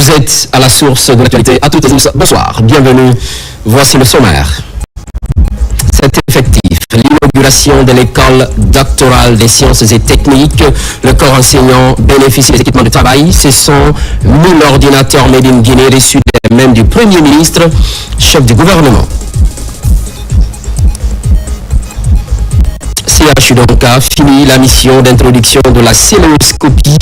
Vous êtes à la source de l'actualité. À toutes et tous, bonsoir, bienvenue. Voici le sommaire. C'est effectif. L'inauguration de l'école doctorale des sciences et techniques. Le corps enseignant bénéficie des équipements de travail. Ce sont 1000 ordinateurs made in Guinée reçus des mains du Premier ministre, chef du gouvernement. CHU donc a fini la mission d'introduction de la célioscopie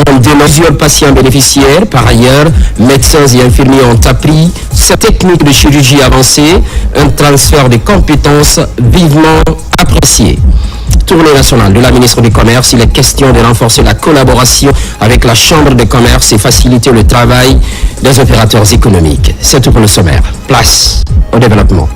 en de plusieurs patients bénéficiaires. Par ailleurs, médecins et infirmiers ont appris cette technique de chirurgie avancée, un transfert de compétences vivement apprécié. Tournée nationale de la ministre du Commerce, il est question de renforcer la collaboration avec la Chambre de commerce et faciliter le travail des opérateurs économiques. C'est tout pour le sommaire. Place au développement.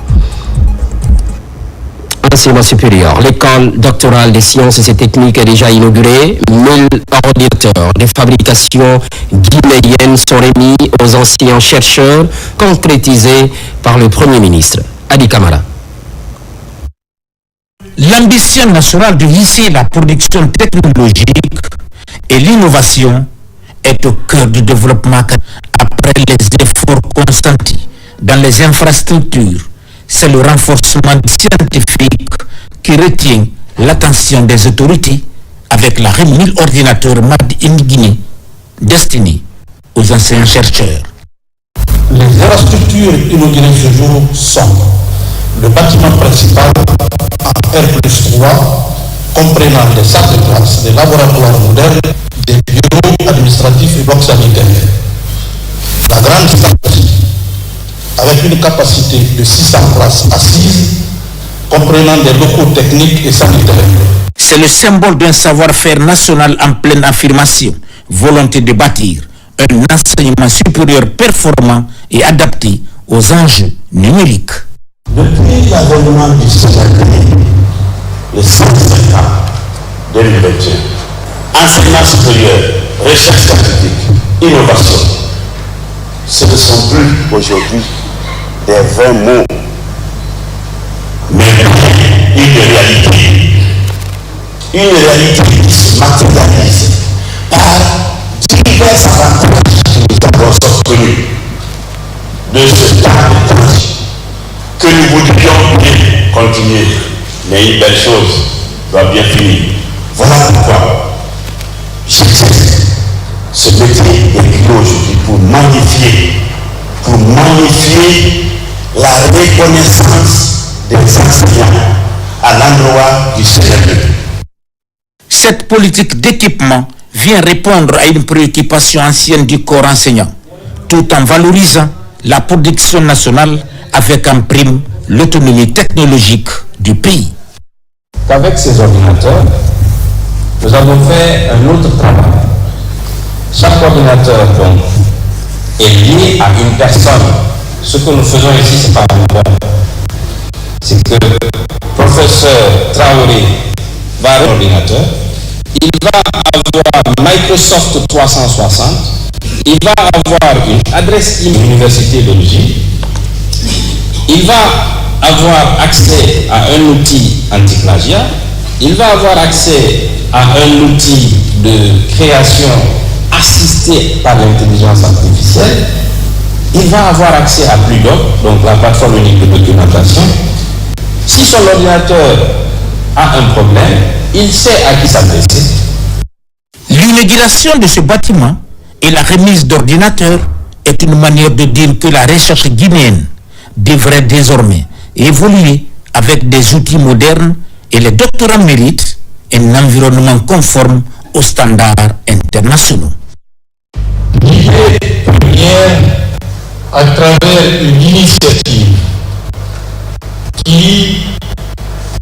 Enseignement supérieur. L'école doctorale des sciences et techniques est déjà inaugurée. 1000 ordinateurs de fabrication guinéenne sont remis aux anciens chercheurs, concrétisés par le Premier ministre. Adi Kamara. L'ambition nationale de hisser la production technologique et l'innovation est au cœur du développement après les efforts consentis dans les infrastructures. C'est le renforcement scientifique qui retient l'attention des autorités avec la remise 1000 ordinateurs made in Guinée destinés aux anciens chercheurs. Les infrastructures inaugurées ce jour sont le bâtiment principal en R+3 comprenant des salles de classe, des laboratoires modernes, des bureaux administratifs et blocs sanitaires. La grande salle avec une capacité de 600 places assises, comprenant des locaux techniques et sanitaires. C'est le symbole d'un savoir-faire national en pleine affirmation, volonté de bâtir un enseignement supérieur performant et adapté aux enjeux numériques. Depuis l'avènement du CNRD, le 5 septembre 2021, enseignement supérieur, recherche scientifique, innovation, ce ne sont plus aujourd'hui des vains mots, mais une réalité qui se matérialise par divers avantages que nous avons obtenus de ce temps de temps que nous voudrions bien continuer, mais une belle chose doit bien finir. Voilà pourquoi j'exerce ce métier d'écrivain aujourd'hui pour magnifier la reconnaissance des enseignants à l'endroit du CNRD. Cette politique d'équipement vient répondre à une préoccupation ancienne du corps enseignant, tout en valorisant la production nationale avec en prime l'autonomie technologique du pays. Qu'avec ces ordinateurs, nous avons fait un autre travail. Chaque ordinateur donc est lié à une personne. Ce que nous faisons ici, c'est pas un c'est que le professeur Traoré va avoir un ordinateur, il va avoir Microsoft 360, il va avoir une adresse email université d'origine, il va avoir accès à un outil anti-plagiat, il va avoir accès à un outil de création assisté par l'intelligence artificielle, il va avoir accès à Pludoc, donc la plateforme unique de documentation. Si son ordinateur a un problème, il sait à qui s'adresser. L'inauguration de ce bâtiment et la remise d'ordinateurs est une manière de dire que la recherche guinéenne devrait désormais évoluer avec des outils modernes et les doctorats méritent un environnement conforme aux standards internationaux. L'idée première, à travers une initiative qui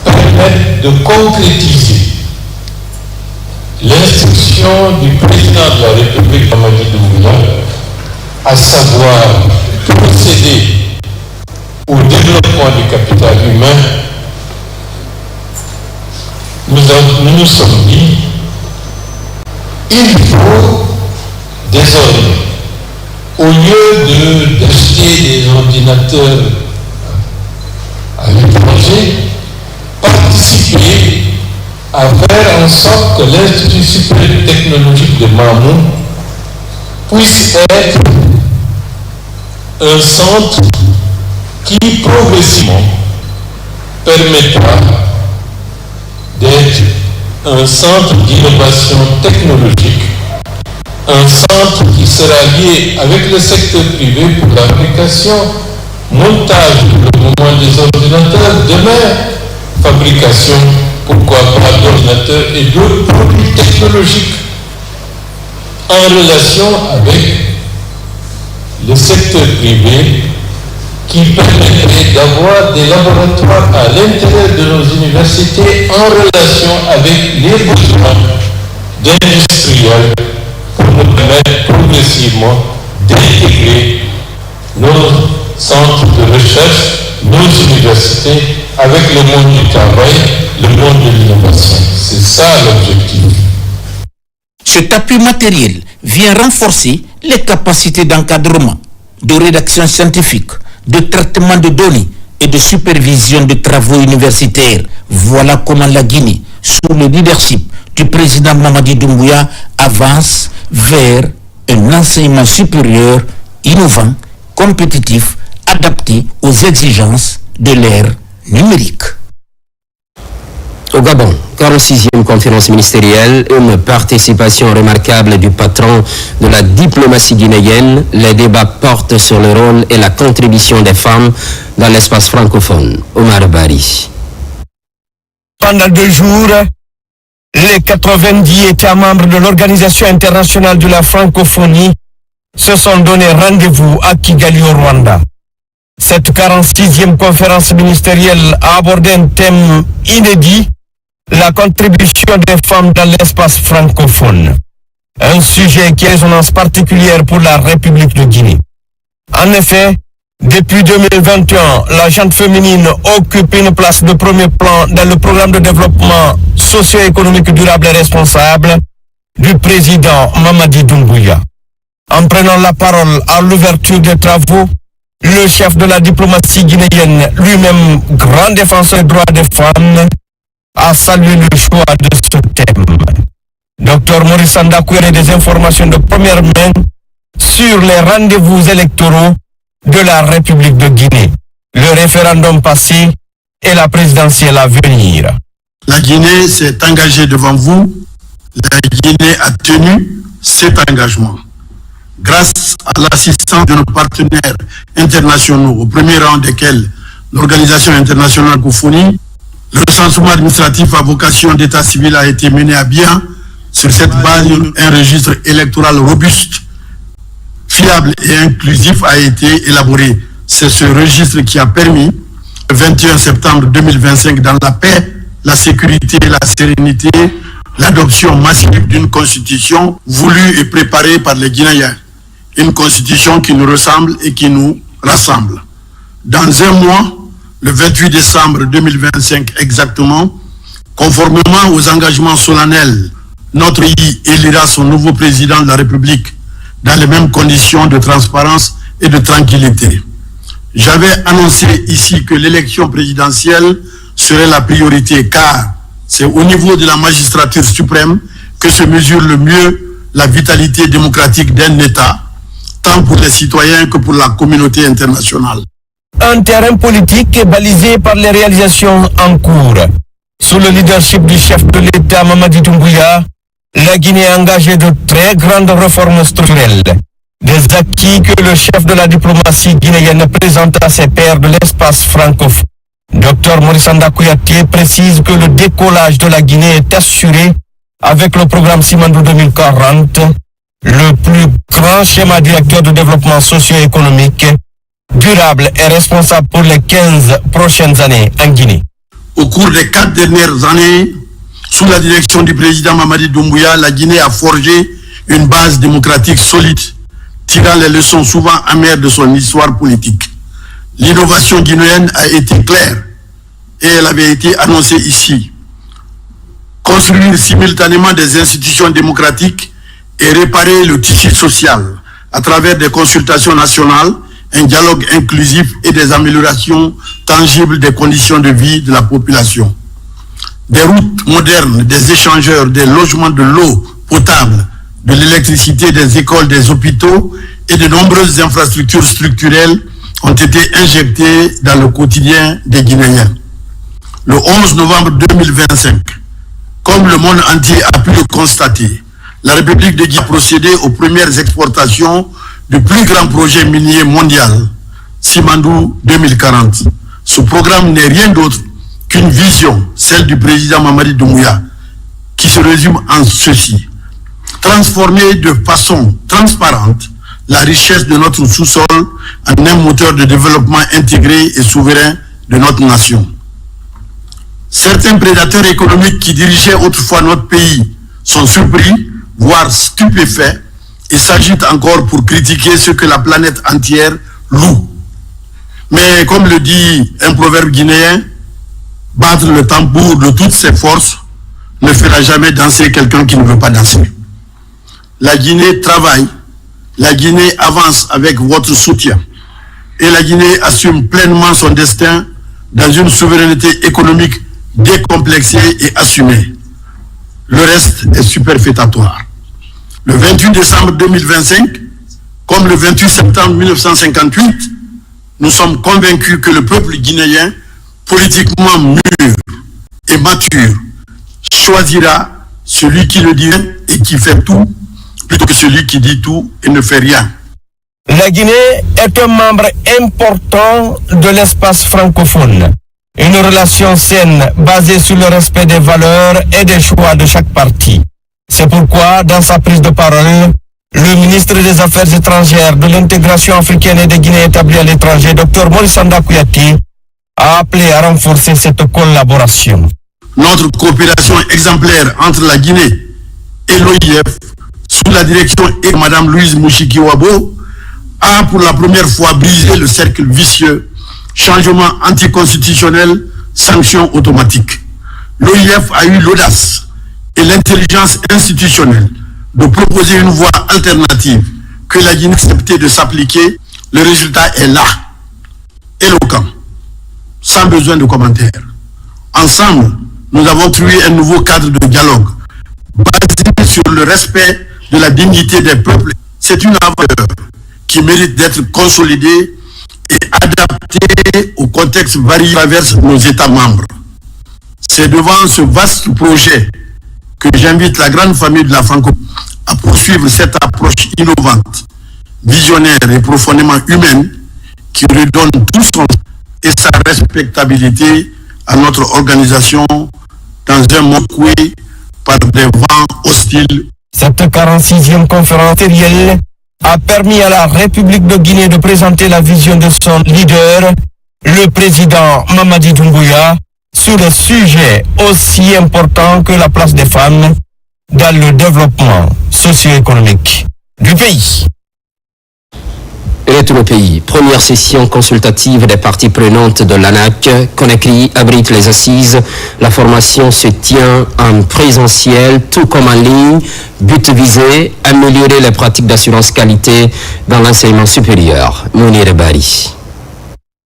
permet de concrétiser l'instruction du président de la République, Mamadi Doumbouya, à savoir procéder au développement du capital humain, nous nous sommes dit, il faut désormais, au lieu d'acheter des ordinateurs à l'étranger, participer à faire en sorte que l'Institut supérieur technologique de Mamou puisse être un centre qui progressivement permettra d'être un centre d'innovation technologique, un centre qui sera lié avec le secteur privé pour la fabrication, montage, développement des ordinateurs, demain, fabrication, pourquoi pas, d'ordinateurs et d'autres produits technologiques en relation avec le secteur privé qui permettrait d'avoir des laboratoires à l'intérieur de nos universités en relation avec les besoins d'industriels pour nous permettre progressivement d'intégrer nos centres de recherche, nos universités avec le monde du travail, le monde de l'innovation. C'est ça l'objectif. Cet appui matériel vient renforcer les capacités d'encadrement, de rédaction scientifique, de traitement de données et de supervision de travaux universitaires. Voilà comment la Guinée, sous le leadership du président Mamadi Doumbouya, avance vers un enseignement supérieur, innovant, compétitif, adapté aux exigences de l'ère numérique. Au Gabon, 46e conférence ministérielle, une participation remarquable du patron de la diplomatie guinéenne. Les débats portent sur le rôle et la contribution des femmes dans l'espace francophone. Omar Bari. Pendant 2 jours, les 90 États membres de l'Organisation internationale de la francophonie se sont donné rendez-vous à Kigali au Rwanda. Cette 46e conférence ministérielle a abordé un thème inédit, la contribution des femmes dans l'espace francophone. Un sujet qui a résonance particulière pour la République de Guinée. En effet, depuis 2021, la gente féminine occupe une place de premier plan dans le programme de développement socio-économique durable et responsable du président Mamadi Doumbouya. En prenant la parole à l'ouverture des travaux, le chef de la diplomatie guinéenne, lui-même grand défenseur des droits des femmes, a salué le choix de ce thème. Dr Maurice Sandakou a des informations de première main sur les rendez-vous électoraux de la République de Guinée, le référendum passé et la présidentielle à venir. La Guinée s'est engagée devant vous. La Guinée a tenu cet engagement. Grâce à l'assistance de nos partenaires internationaux, au premier rang desquels l'Organisation internationale francophonie, le recensement administratif à vocation d'état civil a été mené à bien. Sur cette base, un registre électoral robuste, fiable et inclusif a été élaboré. C'est ce registre qui a permis, le 21 septembre 2025, dans la paix, la sécurité et la sérénité, l'adoption massive d'une constitution voulue et préparée par les Guinéens. Une constitution qui nous ressemble et qui nous rassemble. Dans un mois, le 28 décembre 2025 exactement, conformément aux engagements solennels, notre pays élira son nouveau président de la République dans les mêmes conditions de transparence et de tranquillité. J'avais annoncé ici que l'élection présidentielle serait la priorité car c'est au niveau de la magistrature suprême que se mesure le mieux la vitalité démocratique d'un État, tant pour les citoyens que pour la communauté internationale. Un terrain politique balisé par les réalisations en cours. Sous le leadership du chef de l'État Mamadi Doumbouya, la Guinée a engagé de très grandes réformes structurelles. Des acquis que le chef de la diplomatie guinéenne présente à ses pairs de l'espace francophone. Dr Maurice Sandakou précise que le décollage de la Guinée est assuré avec le programme Simandou 2040, le plus grand schéma directeur de développement socio-économique, durable et responsable pour les 15 prochaines années en Guinée. Au cours des 4 dernières années, sous la direction du président Mamadi Doumbouya, la Guinée a forgé une base démocratique solide, tirant les leçons souvent amères de son histoire politique. L'innovation guinéenne a été claire et elle avait été annoncée ici. Construire simultanément des institutions démocratiques et réparer le tissu social à travers des consultations nationales, un dialogue inclusif et des améliorations tangibles des conditions de vie de la population. Des routes modernes, des échangeurs, des logements de l'eau potable, de l'électricité, des écoles, des hôpitaux et de nombreuses infrastructures structurelles ont été injectées dans le quotidien des Guinéens. Le 11 novembre 2025, comme le monde entier a pu le constater, la République de Guinée a procédé aux premières exportations du plus grand projet minier mondial, Simandou 2040. Ce programme n'est rien d'autre qu'une vision, celle du président Mamadi Doumbouya, qui se résume en ceci: transformer de façon transparente la richesse de notre sous-sol en un moteur de développement intégré et souverain de notre nation. Certains prédateurs économiques qui dirigeaient autrefois notre pays sont surpris, voire stupéfaits, et s'agitent encore pour critiquer ce que la planète entière loue. Mais comme le dit un proverbe guinéen, battre le tambour de toutes ses forces ne fera jamais danser quelqu'un qui ne veut pas danser. La Guinée travaille, la Guinée avance avec votre soutien et la Guinée assume pleinement son destin dans une souveraineté économique décomplexée et assumée. Le reste est superfétatoire. Le 28 décembre 2025, comme le 28 septembre 1958, nous sommes convaincus que le peuple guinéen, politiquement mûr et mature, choisira celui qui le dit et qui fait tout, plutôt que celui qui dit tout et ne fait rien. La Guinée est un membre important de l'espace francophone. Une relation saine basée sur le respect des valeurs et des choix de chaque parti. C'est pourquoi, dans sa prise de parole, le ministre des Affaires étrangères, de l'intégration africaine et des Guinéens établis à l'étranger, Dr Maurice Sanda Kouyaté, a appelé à renforcer cette collaboration. Notre coopération exemplaire entre la Guinée et l'OIF, sous la direction de Mme Louise Mouchiki-Wabo, a pour la première fois brisé le cercle vicieux: changement anticonstitutionnel, sanctions automatiques. L'OIF a eu l'audace et l'intelligence institutionnelle de proposer une voie alternative que la Guinée acceptait de s'appliquer. Le résultat est là, éloquent, sans besoin de commentaires. Ensemble, nous avons trouvé un nouveau cadre de dialogue basé sur le respect de la dignité des peuples. C'est une valeur qui mérite d'être consolidée et adaptée au contexte varié qui traverse nos États membres. C'est devant ce vaste projet que j'invite la grande famille de la francophonie à poursuivre cette approche innovante, visionnaire et profondément humaine qui redonne tout son et sa respectabilité à notre organisation dans un monde coué par des vents hostiles. Cette 46e conférence ministérielle a permis à la République de Guinée de présenter la vision de son leader, le président Mamadi Doumbouya, sur des sujets aussi importants que la place des femmes dans le développement socio-économique du pays. Retour au pays. Première session consultative des parties prenantes de l'ANAC. Conakry abrite les assises. La formation se tient en présentiel, tout comme en ligne. But visé, améliorer les pratiques d'assurance qualité dans l'enseignement supérieur. Mounir Bari.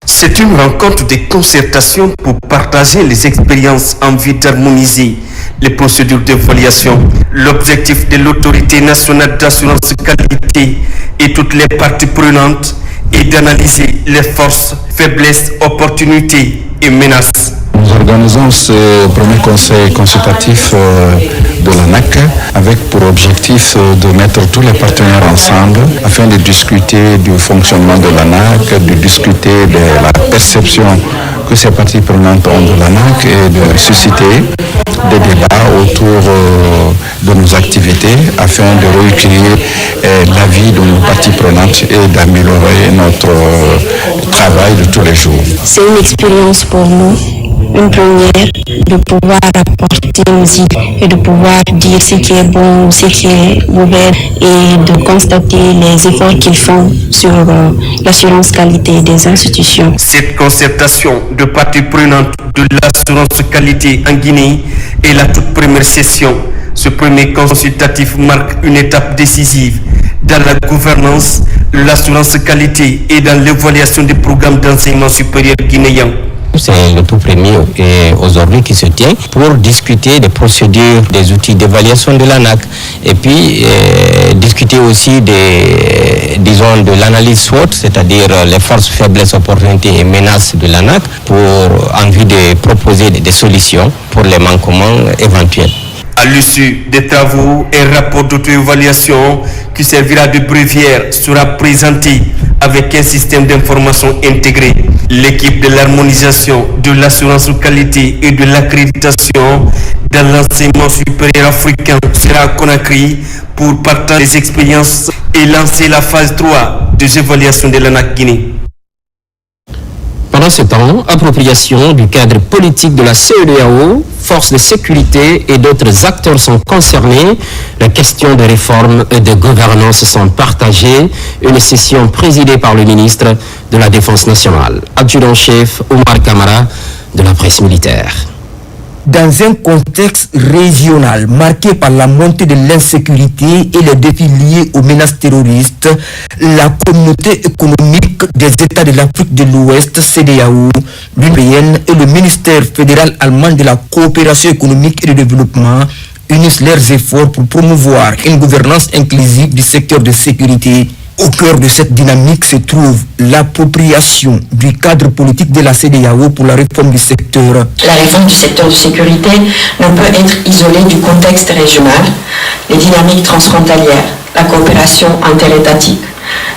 C'est une rencontre de concertation pour partager les expériences en vue d'harmoniser les procédures d'évaluation. L'objectif de l'autorité nationale d'assurance qualité et toutes les parties prenantes est d'analyser les forces, faiblesses, opportunités et menaces. Nous organisons ce premier conseil consultatif de l'ANAC avec pour objectif de mettre tous les partenaires ensemble afin de discuter du fonctionnement de l'ANAC, de discuter de la perception que ces parties prenantes ont de l'ANAC et de susciter des débats autour de nos activités afin de recueillir l'avis de nos parties prenantes et d'améliorer notre travail de tous les jours. C'est une expérience pour nous, une première, de pouvoir apporter nos idées et de pouvoir dire ce qui est bon, ce qui est mauvais et de constater les efforts qu'ils font sur l'assurance qualité des institutions. Cette concertation de parties prenantes de l'assurance qualité en Guinée est la toute première session. Ce premier consultatif marque une étape décisive dans la gouvernance, l'assurance qualité et dans l'évaluation des programmes d'enseignement supérieur guinéen. C'est le tout premier aujourd'hui qui se tient pour discuter des procédures, des outils d'évaluation de l'ANAC et puis discuter aussi de l'analyse SWOT, c'est-à-dire les forces, faiblesses, opportunités et menaces de l'ANAC en vue de proposer des solutions pour les manquements éventuels. À l'issue des travaux, un rapport d'auto-évaluation qui servira de bréviaire sera présenté avec un système d'information intégré. L'équipe de l'harmonisation, de l'assurance qualité et de l'accréditation dans l'enseignement supérieur africain sera à Conakry pour partager les expériences et lancer la phase 3 des évaluations de l'ANAC Guinée. Pendant ce temps, appropriation du cadre politique de la CEDEAO, forces de sécurité et d'autres acteurs sont concernés. Les questions de réforme et de gouvernance sont partagées. Une session présidée par le ministre de la Défense nationale, adjudant-chef Omar Kamara de la presse militaire. Dans un contexte régional marqué par la montée de l'insécurité et les défis liés aux menaces terroristes, la communauté économique des États de l'Afrique de l'Ouest, CEDEAO, l'Union européenne et le ministère fédéral allemand de la coopération économique et du développement unissent leurs efforts pour promouvoir une gouvernance inclusive du secteur de sécurité. Au cœur de cette dynamique se trouve l'appropriation du cadre politique de la CEDEAO pour la réforme du secteur. La réforme du secteur de sécurité ne peut être isolée du contexte régional, les dynamiques transfrontalières, la coopération interétatique,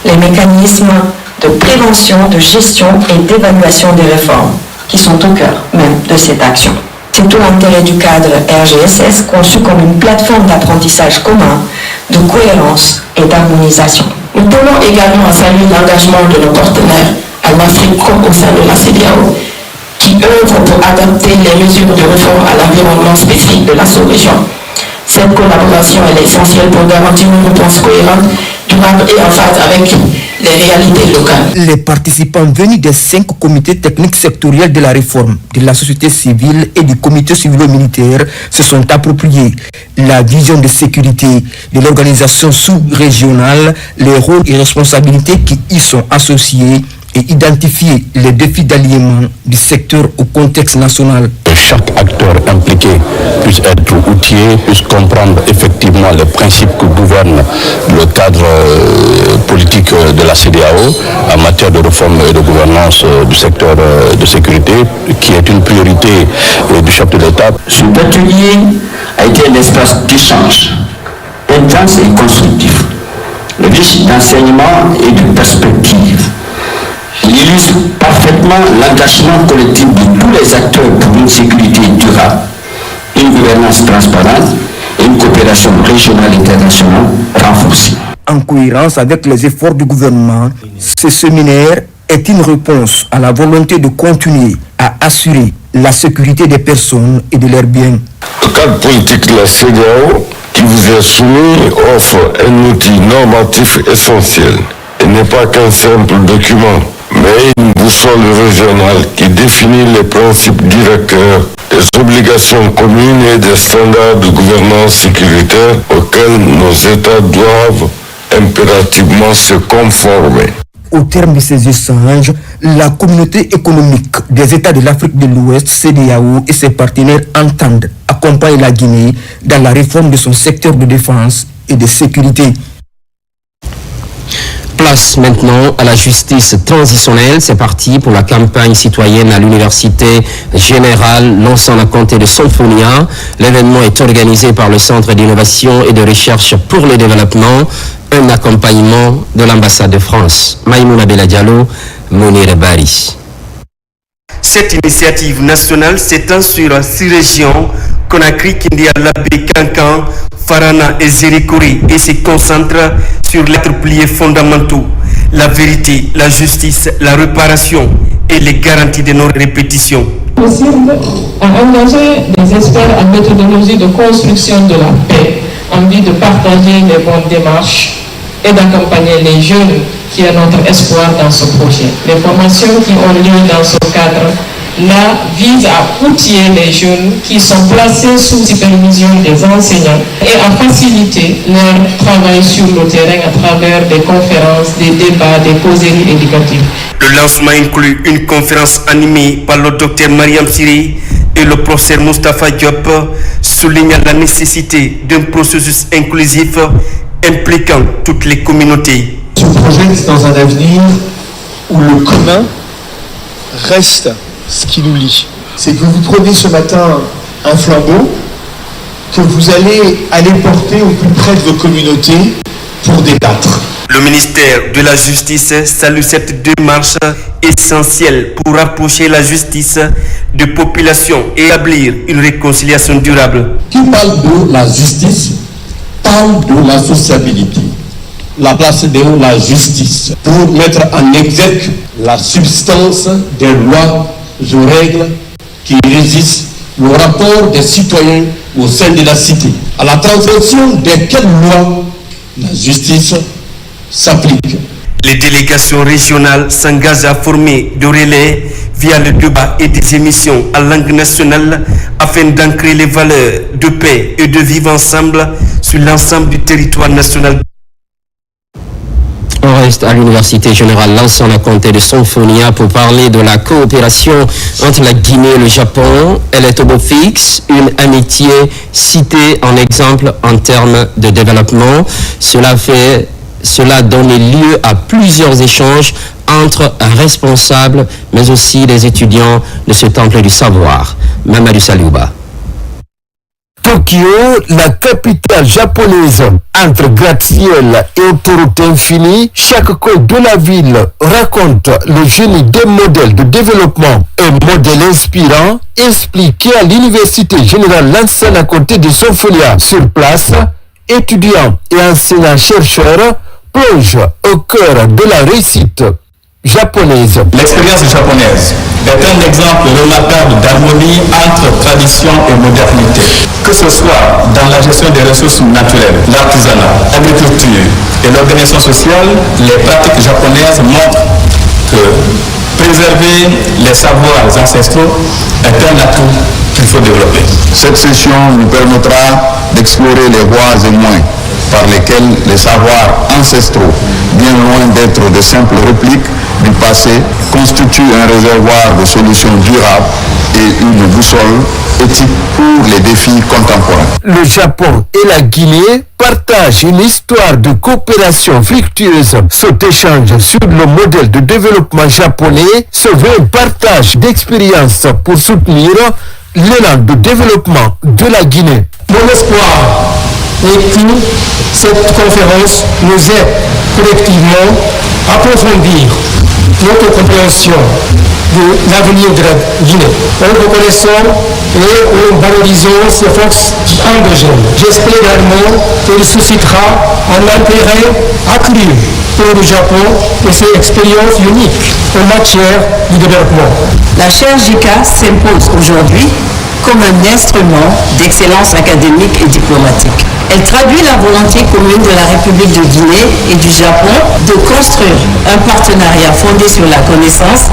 les mécanismes de prévention, de gestion et d'évaluation des réformes qui sont au cœur même de cette action. C'est tout l'intérêt du cadre RGSS conçu comme une plateforme d'apprentissage commun, de cohérence et d'harmonisation. Nous tenons également à saluer l'engagement de nos partenaires en Afrique comme au sein de la CEDEAO qui œuvrent pour adapter les mesures de réforme à l'environnement spécifique de la sous-région. Cette collaboration est essentielle pour garantir une réponse cohérente, durable et en phase avec les réalités locales. Les participants venus des 5 comités techniques sectoriels de la réforme, de la société civile et du comité civilo-militaire se sont appropriés la vision de sécurité de l'organisation sous-régionale, les rôles et responsabilités qui y sont associés et identifier les défis d'alliement du secteur au contexte national. Chaque acteur impliqué puisse être outillé, puisse comprendre effectivement les principes qui gouvernent le cadre politique de la CEDEAO en matière de réforme et de gouvernance du secteur de sécurité, qui est une priorité du chef de l'État. Cet atelier a été un espace d'échange, intense et constructif, riche d'enseignements et de perspectives. Il illustre parfaitement l'engagement collectif de tous les acteurs pour une sécurité durable, une gouvernance transparente et une coopération régionale et internationale renforcée. En cohérence avec les efforts du gouvernement, ce séminaire est une réponse à la volonté de continuer à assurer la sécurité des personnes et de leurs biens. Le cadre politique de la CEDEAO qui vous est soumis offre un outil normatif essentiel et n'est pas qu'un simple document, mais une boussole régionale qui définit les principes directeurs, des obligations communes et des standards de gouvernance sécuritaire auxquels nos États doivent impérativement se conformer. Au terme de ces échanges, la communauté économique des États de l'Afrique de l'Ouest, CEDEAO, et ses partenaires entendent accompagner la Guinée dans la réforme de son secteur de défense et de sécurité. Place maintenant à la justice transitionnelle. C'est parti pour la campagne citoyenne à l'Université Générale Lansana à compter de Symphonia. L'événement est organisé par le Centre d'innovation et de recherche pour le développement, un accompagnement de l'ambassade de France. Maïmouna Bella Diallo, Mounir Bari. Cette initiative nationale s'étend sur 6 régions, Conakry, Kindia, Labé, Kankan, Farana et Zérikori, et se concentre sur les 4 piliers fondamentaux: la vérité, la justice, la réparation et les garanties de nos répétitions. Possible à engager des experts en méthodologie de construction de la paix en vue de partager les bonnes démarches et d'accompagner les jeunes qui est notre espoir dans ce projet. Les formations qui ont lieu dans ce cadre là vise à outiller les jeunes qui sont placés sous supervision des enseignants et à faciliter leur travail sur le terrain à travers des conférences, des débats, des causeries éducatives. Le lancement inclut une conférence animée par le docteur Mariam Siri et le professeur Moustapha Diop, soulignant la nécessité d'un processus inclusif impliquant toutes les communautés. Je me projette dans un avenir où le commun reste ce qui nous lie. C'est que vous prenez ce matin un flambeau que vous allez aller porter au plus près de vos communautés pour débattre. Le ministère de la Justice salue cette démarche essentielle pour rapprocher la justice de populations et établir une réconciliation durable. Qui parle de la justice parle de la sociabilité. La place de la justice pour mettre en exergue la substance des lois et règles qui régissent le rapport des citoyens au sein de la cité. À la transgression de quelles lois la justice s'applique. Les délégations régionales s'engagent à former des relais via le débat et des émissions à langue nationale afin d'ancrer les valeurs de paix et de vivre ensemble sur l'ensemble du territoire national. On reste à l'Université Générale Lansana Conté de Sonfonia pour parler de la coopération entre la Guinée et le Japon. Elle est au beau fixe, une amitié citée en exemple en termes de développement. Cela donne lieu à plusieurs échanges entre responsables, mais aussi des étudiants de ce temple du savoir. Mamadou Salouba. Tokyo, la capitale japonaise, entre gratte-ciel et autoroute infinie, chaque coin de la ville raconte le génie des modèles de développement. Un modèle inspirant, expliqué à l'Université Générale Lansana Conté de Sonfonia. Sur place, étudiants et enseignants-chercheurs plongent au cœur de la réussite japonaise. L'expérience japonaise est un exemple remarquable d'harmonie entre tradition et modernité. Que ce soit dans la gestion des ressources naturelles, l'artisanat, l'agriculture et l'organisation sociale, les pratiques japonaises montrent que préserver les savoirs ancestraux est un atout qu'il faut développer. Cette session nous permettra d'explorer les voies et moyens par lesquels les savoirs ancestraux, bien loin d'être de simples répliques du passé, constituent un réservoir de solutions durables et une boussole éthique pour les défis contemporains. Le Japon et la Guinée partagent une histoire de coopération fructueuse. Cet échange sur le modèle de développement japonais se veut un partage d'expériences pour soutenir l'élan de développement de la Guinée. Mon espoir est que cette conférence nous aide collectivement à approfondir notre compréhension de l'avenir de la Guinée, en reconnaissant et en valorisant ses forces endogènes. J'espère également qu'elle suscitera un intérêt accru pour le Japon et ses expériences uniques en matière de développement. La chaire JICA s'impose aujourd'hui comme un instrument d'excellence académique et diplomatique. Elle traduit la volonté commune de la République de Guinée et du Japon de construire un partenariat fondé sur la connaissance,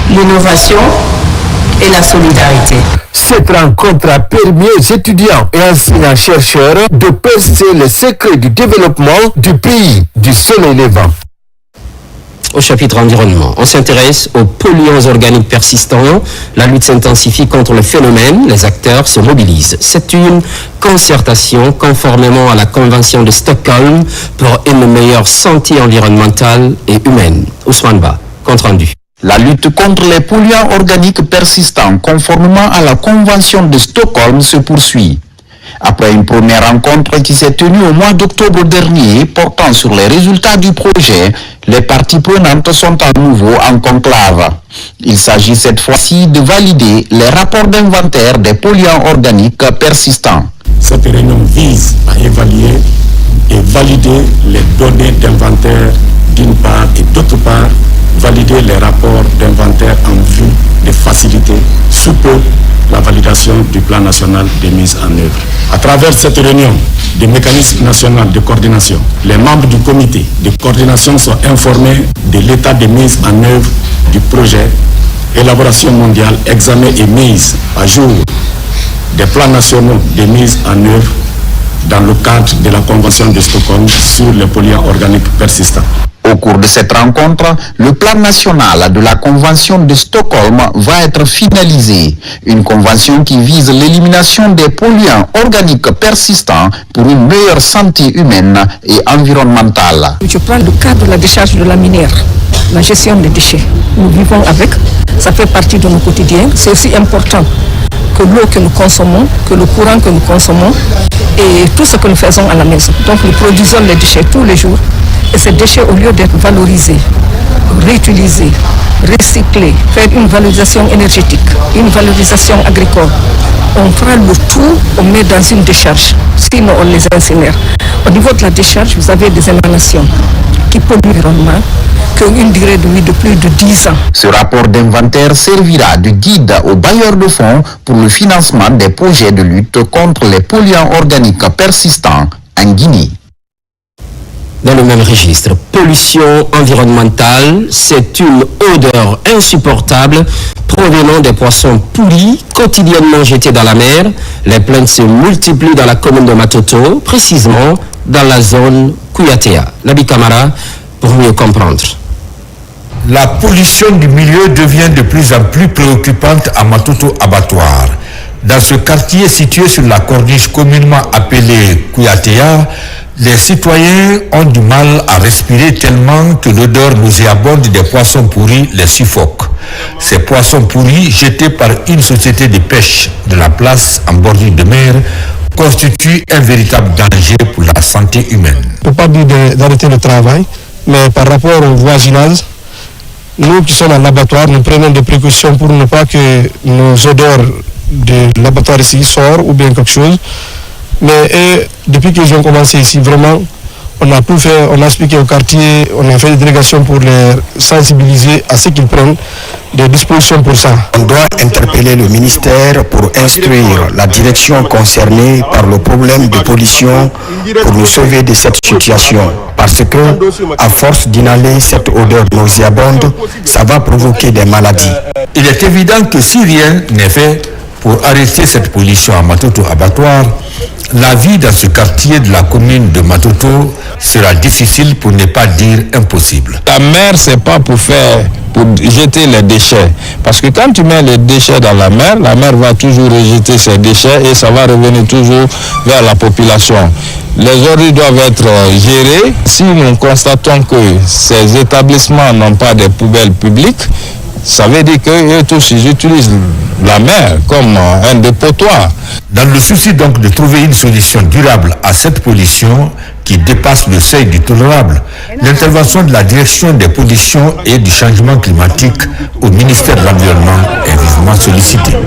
l'innovation et la solidarité. Cette rencontre a permis aux étudiants et enseignants-chercheurs de percer les secrets du développement du pays du soleil levant. Au chapitre environnement, on s'intéresse aux polluants organiques persistants. La lutte s'intensifie contre le phénomène. Les acteurs se mobilisent. C'est une concertation conformément à la Convention de Stockholm pour une meilleure santé environnementale et humaine. Ousmane Ba, compte rendu. La lutte contre les polluants organiques persistants conformément à la Convention de Stockholm se poursuit. Après une première rencontre qui s'est tenue au mois d'octobre dernier portant sur les résultats du projet, les parties prenantes sont à nouveau en conclave. Il s'agit cette fois-ci de valider les rapports d'inventaire des polluants organiques persistants. Cette réunion vise à évaluer et valider les données d'inventaire d'une part et d'autre part valider les rapports d'inventaire en vue de faciliter sous peu la validation du plan national de mise en œuvre. À travers cette réunion des mécanismes nationaux de coordination, les membres du comité de coordination sont informés de l'état de mise en œuvre du projet élaboration mondiale, examen et mise à jour des plans nationaux de mise en œuvre dans le cadre de la Convention de Stockholm sur les polluants organiques persistants. Au cours de cette rencontre, le plan national de la Convention de Stockholm va être finalisé. Une convention qui vise l'élimination des polluants organiques persistants pour une meilleure santé humaine et environnementale. Je prends le cas de la décharge de la minière, la gestion des déchets. Nous vivons avec, ça fait partie de nos quotidiens. C'est aussi important que l'eau que nous consommons, que le courant que nous consommons et tout ce que nous faisons à la maison. Donc nous produisons les déchets tous les jours. Et ces déchets, au lieu d'être valorisés, réutilisés, recyclés, faire une valorisation énergétique, une valorisation agricole, on fera le tout, on met dans une décharge, sinon on les incinère. Au niveau de la décharge, vous avez des émanations qui polluent l'environnement, qui ont une durée de vie de plus de 10 ans. Ce rapport d'inventaire servira de guide aux bailleurs de fonds pour le financement des projets de lutte contre les polluants organiques persistants en Guinée. Dans le même registre, pollution environnementale, c'est une odeur insupportable provenant des poissons pourris quotidiennement jetés dans la mer. Les plaintes se multiplient dans la commune de Matoto, précisément dans la zone Kouyatea. Nabi Kamara, pour mieux comprendre. La pollution du milieu devient de plus en plus préoccupante à Matoto Abattoir. Dans ce quartier situé sur la corniche communément appelée Kouyatea, les citoyens ont du mal à respirer tellement que l'odeur nauséabonde des poissons pourris les suffoque. Ces poissons pourris, jetés par une société de pêche de la place en bordure de mer, constituent un véritable danger pour la santé humaine. Il ne faut pas dire d'arrêter le travail, mais par rapport au voisinage, nous qui sommes à l'abattoir, nous prenons des précautions pour ne pas que nos odeurs de l'abattoir ici sortent ou bien quelque chose. Mais depuis qu'ils ont commencé ici, vraiment, on a tout fait, on a expliqué au quartier, on a fait des délégations pour les sensibiliser à ce qu'ils prennent des dispositions pour ça. On doit interpeller le ministère pour instruire la direction concernée par le problème de pollution pour nous sauver de cette situation. Parce que, à force d'inhaler cette odeur nauséabonde, ça va provoquer des maladies. Il est évident que si rien n'est fait pour arrêter cette pollution à Matoto Abattoir, la vie dans ce quartier de la commune de Matoto sera difficile pour ne pas dire impossible. La mer, c'est pas pour jeter les déchets. Parce que quand tu mets les déchets dans la mer va toujours rejeter ces déchets et ça va revenir toujours vers la population. Les ordures doivent être gérés. Si nous constatons que ces établissements n'ont pas de poubelles publiques, ça veut dire qu'eux tous, ils utilisent la mer comme un dépotoir. Dans le souci donc de trouver une solution durable à cette pollution qui dépasse le seuil du tolérable, l'intervention de la direction des pollutions et du changement climatique au ministère de l'Environnement est vivement sollicitée.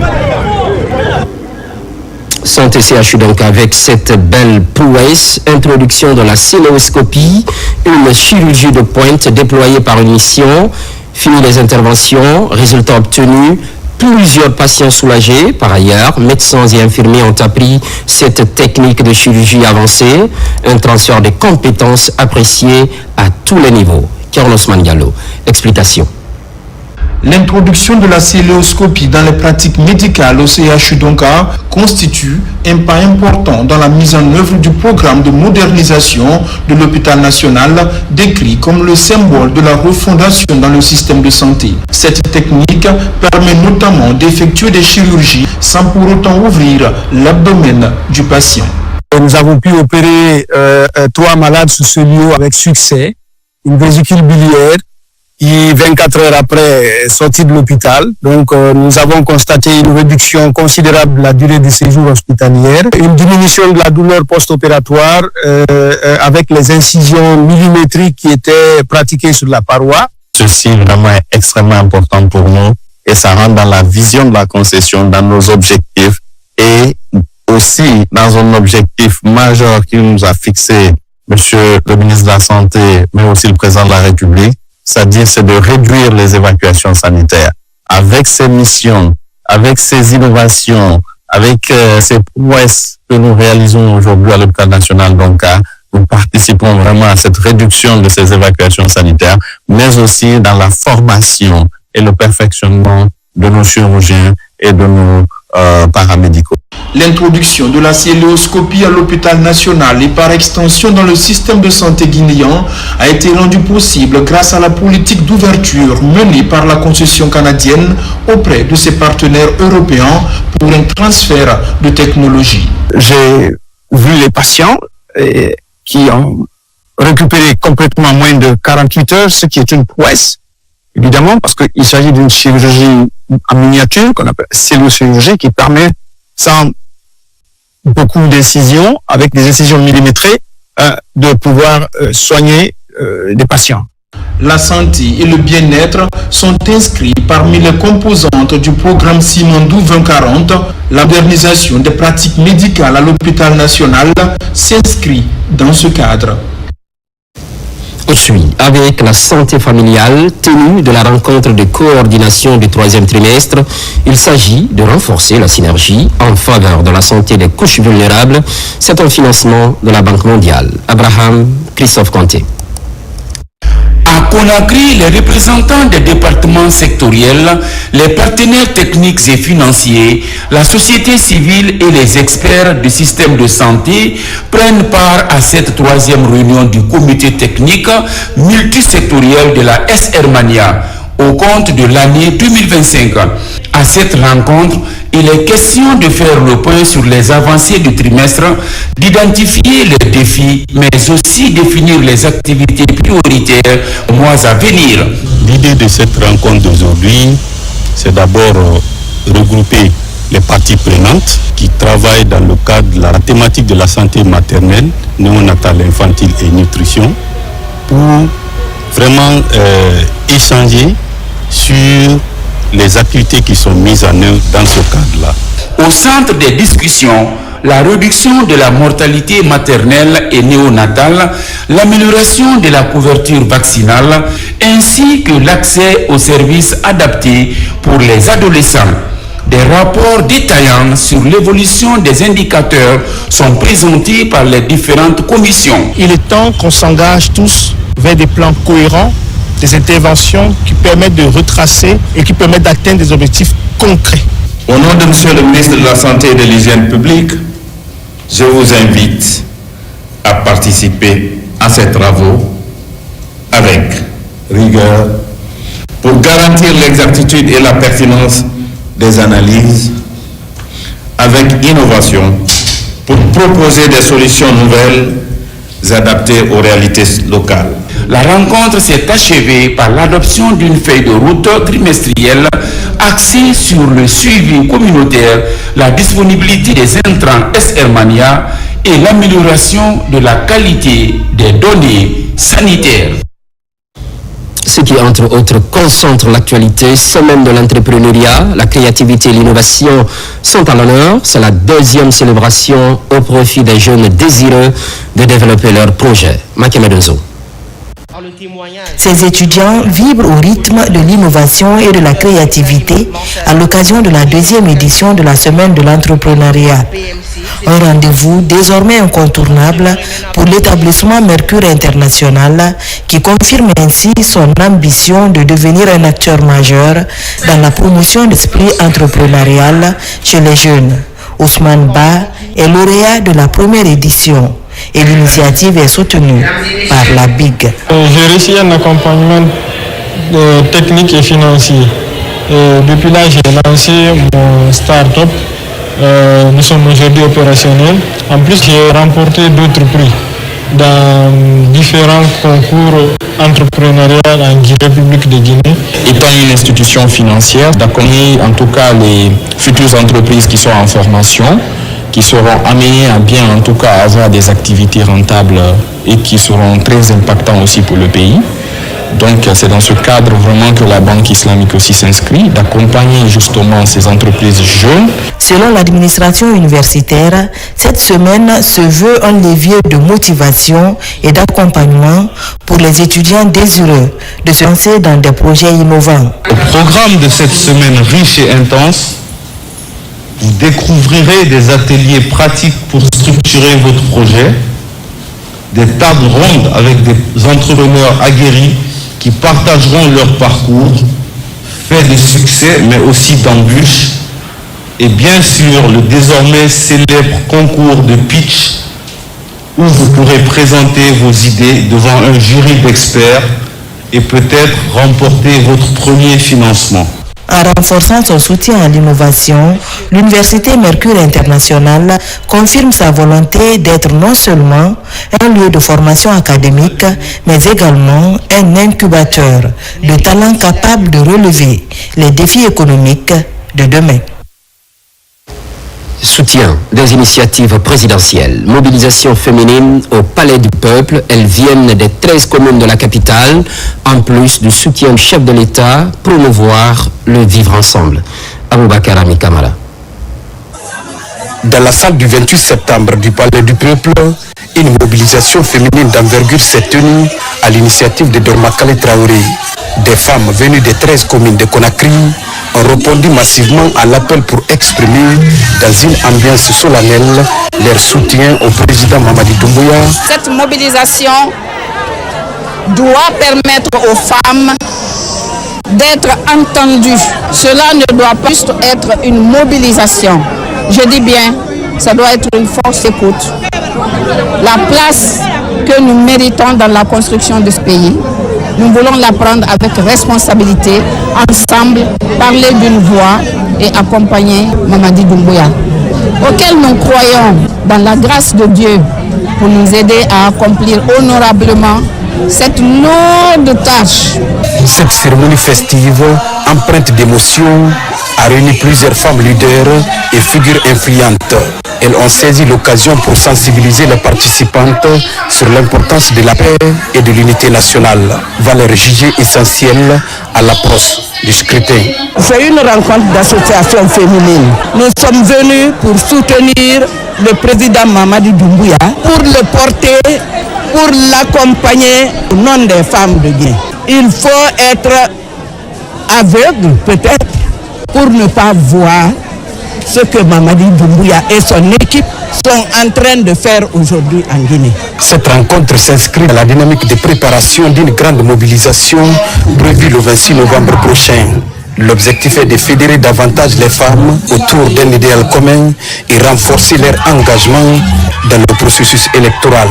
Santé CHU donc avec cette belle prouesse, introduction de la céléoscopie, une chirurgie de pointe déployée par une mission. Fini les interventions, résultats obtenus, plusieurs patients soulagés. Par ailleurs, médecins et infirmiers ont appris cette technique de chirurgie avancée, un transfert de compétences apprécié à tous les niveaux. Carlos Mandialo, explication. L'introduction de la céléoscopie dans les pratiques médicales au CHU Donka constitue un pas important dans la mise en œuvre du programme de modernisation de l'hôpital national, décrit comme le symbole de la refondation dans le système de santé. Cette technique permet notamment d'effectuer des chirurgies sans pour autant ouvrir l'abdomen du patient. Nous avons pu opérer 3 malades sous ce lieu avec succès, une vésicule biliaire, qui 24 heures après sortie de l'hôpital. Donc nous avons constaté une réduction considérable de la durée de séjour hospitalière, une diminution de la douleur post-opératoire avec les incisions millimétriques qui étaient pratiquées sur la paroi. Ceci vraiment est extrêmement important pour nous et ça rentre dans la vision de la concession, dans nos objectifs et aussi dans un objectif majeur qui nous a fixé Monsieur le ministre de la Santé, mais aussi le président de la République, c'est-à-dire c'est de réduire les évacuations sanitaires. Avec ces missions, avec ces innovations, avec ces prouesses que nous réalisons aujourd'hui à l'hôpital national d'Onka, nous participons vraiment à cette réduction de ces évacuations sanitaires, mais aussi dans la formation et le perfectionnement de nos chirurgiens et de nos paramédicaux. L'introduction de la célioscopie à l'hôpital national et par extension dans le système de santé guinéen a été rendue possible grâce à la politique d'ouverture menée par la concession canadienne auprès de ses partenaires européens pour un transfert de technologie. J'ai vu les patients qui ont récupéré complètement moins de 48 heures, ce qui est une prouesse, évidemment, parce qu'il s'agit d'une chirurgie en miniature, qu'on appelle cellulochirurgie, qui permet, sans beaucoup d'incisions, avec des incisions millimétrées, de pouvoir soigner des patients. La santé et le bien-être sont inscrits parmi les composantes du programme Simandou 2040. La modernisation des pratiques médicales à l'hôpital national s'inscrit dans ce cadre. Poursuit avec la santé familiale, tenue de la rencontre de coordination du 3e trimestre. Il s'agit de renforcer la synergie en faveur de la santé des couches vulnérables. C'est un financement de la Banque mondiale. Abraham Christophe Conté. À Conakry, les représentants des départements sectoriels, les partenaires techniques et financiers, la société civile et les experts du système de santé prennent part à cette 3e réunion du comité technique multisectoriel de la S-Hermania au compte de l'année 2025. À cette rencontre, il est question de faire le point sur les avancées du trimestre, d'identifier les défis, mais aussi définir les activités prioritaires aux mois à venir. L'idée de cette rencontre d'aujourd'hui, c'est d'abord regrouper les parties prenantes qui travaillent dans le cadre de la thématique de la santé maternelle, néonatale, infantile et nutrition, pour vraiment échanger sur les activités qui sont mises en œuvre dans ce cadre-là. Au centre des discussions, la réduction de la mortalité maternelle et néonatale, l'amélioration de la couverture vaccinale, ainsi que l'accès aux services adaptés pour les adolescents. Des rapports détaillants sur l'évolution des indicateurs sont présentés par les différentes commissions. Il est temps qu'on s'engage tous vers des plans cohérents, des interventions qui permettent de retracer et qui permettent d'atteindre des objectifs concrets. Au nom de Monsieur le ministre de la Santé et de l'Hygiène publique, je vous invite à participer à ces travaux avec rigueur pour garantir l'exactitude et la pertinence des analyses, avec innovation, pour proposer des solutions nouvelles adaptées aux réalités locales. La rencontre s'est achevée par l'adoption d'une feuille de route trimestrielle axée sur le suivi communautaire, la disponibilité des intrants S-Hermania et l'amélioration de la qualité des données sanitaires. Ce qui, entre autres, concentre l'actualité. Semaine de l'entrepreneuriat, la créativité et l'innovation sont à l'honneur. C'est la 2e célébration au profit des jeunes désireux de développer leurs projets. Makemedozo. Ces étudiants vibrent au rythme de l'innovation et de la créativité à l'occasion de la 2e édition de la Semaine de l'entrepreneuriat. Un rendez-vous désormais incontournable pour l'établissement Mercure International qui confirme ainsi son ambition de devenir un acteur majeur dans la promotion de l'esprit entrepreneurial chez les jeunes. Ousmane Ba est lauréat de la première édition et l'initiative est soutenue par la BIG. J'ai reçu un accompagnement technique et financier. Depuis là, j'ai lancé mon start-up. Nous sommes aujourd'hui opérationnels. En plus, j'ai remporté d'autres prix dans différents concours entrepreneuriaux en République de Guinée. Étant une institution financière, d'accompagner en tout cas les futures entreprises qui sont en formation, qui seront amenées à bien en tout cas avoir des activités rentables et qui seront très impactants aussi pour le pays. Donc c'est dans ce cadre vraiment que la Banque islamique aussi s'inscrit, d'accompagner justement ces entreprises jeunes. Selon l'administration universitaire, cette semaine se veut un levier de motivation et d'accompagnement pour les étudiants désireux de se lancer dans des projets innovants. Au programme de cette semaine riche et intense, vous découvrirez des ateliers pratiques pour structurer votre projet, des tables rondes avec des entrepreneurs aguerris qui partageront leur parcours, fait de succès, mais aussi d'embûches. Et bien sûr, le désormais célèbre concours de pitch, où vous pourrez présenter vos idées devant un jury d'experts et peut-être remporter votre premier financement. En renforçant son soutien à l'innovation, l'Université Mercure International confirme sa volonté d'être non seulement un lieu de formation académique, mais également un incubateur de talents capables de relever les défis économiques de demain. Soutien des initiatives présidentielles, mobilisation féminine au Palais du Peuple, elles viennent des 13 communes de la capitale, en plus du soutien du chef de l'État, promouvoir le vivre ensemble. Aboubakar Ami Kamara. Dans la salle du 28 septembre du Palais du Peuple, une mobilisation féminine d'envergure s'est tenue à l'initiative de Dormakale Traoré. Des femmes venues des 13 communes de Conakry ont répondu massivement à l'appel pour exprimer, dans une ambiance solennelle, leur soutien au président Mamadi Doumbouya. Cette mobilisation doit permettre aux femmes d'être entendues. Cela ne doit pas juste être une mobilisation. Je dis bien, ça doit être une force d'écoute. La place que nous méritons dans la construction de ce pays, nous voulons la prendre avec responsabilité, ensemble, parler d'une voix et accompagner Mamadi Doumbouya, auquel nous croyons dans la grâce de Dieu pour nous aider à accomplir honorablement cette lourde tâche. Cette cérémonie festive, empreinte d'émotion, a réuni plusieurs femmes leaders et figures influentes. Elles ont saisi l'occasion pour sensibiliser les participantes sur l'importance de la paix et de l'unité nationale, valeurs jugées essentielles à l'approche du scrutin. C'est une rencontre d'associations féminines. Nous sommes venus pour soutenir le président Mamadi Doumbouya, pour le porter, pour l'accompagner au nom des femmes de Guinée. Il faut être aveugle peut-être pour ne pas voir ce que Mamadi Doumbouya et son équipe sont en train de faire aujourd'hui en Guinée. Cette rencontre s'inscrit dans la dynamique de préparation d'une grande mobilisation prévue le 26 novembre prochain. L'objectif est de fédérer davantage les femmes autour d'un idéal commun et renforcer leur engagement dans le processus électoral.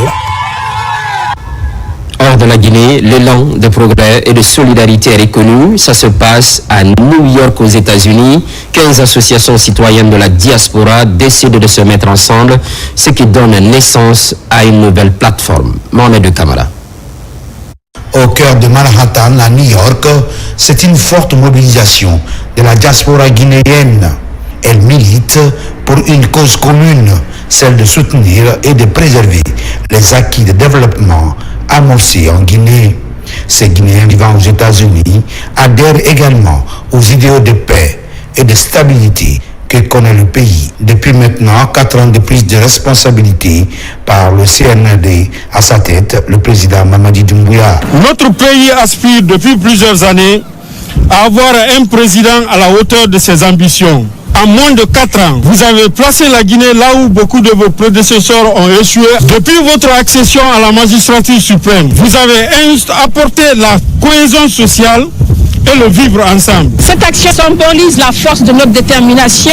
Hors de la Guinée, l'élan de progrès et de solidarité est reconnu. Ça se passe à New York aux États-Unis. 15 associations citoyennes de la diaspora décident de se mettre ensemble, ce qui donne naissance à une nouvelle plateforme. Mohamed Kamara. Au cœur de Manhattan, à New York, c'est une forte mobilisation de la diaspora guinéenne. Elle milite pour une cause commune, celle de soutenir et de préserver les acquis de développement amorcés en Guinée. Ces Guinéens vivant aux États-Unis adhèrent également aux idéaux de paix et de stabilité que connaît le pays depuis maintenant 4 ans de prise de responsabilité par le CNRD, à sa tête le président Mamadi Doumbouya. Notre pays aspire depuis plusieurs années à avoir un président à la hauteur de ses ambitions. En moins de 4 ans, vous avez placé la Guinée là où beaucoup de vos prédécesseurs ont échoué. Depuis votre accession à la magistrature suprême, vous avez apporté la cohésion sociale et le vivre ensemble. Cette action symbolise la force de notre détermination,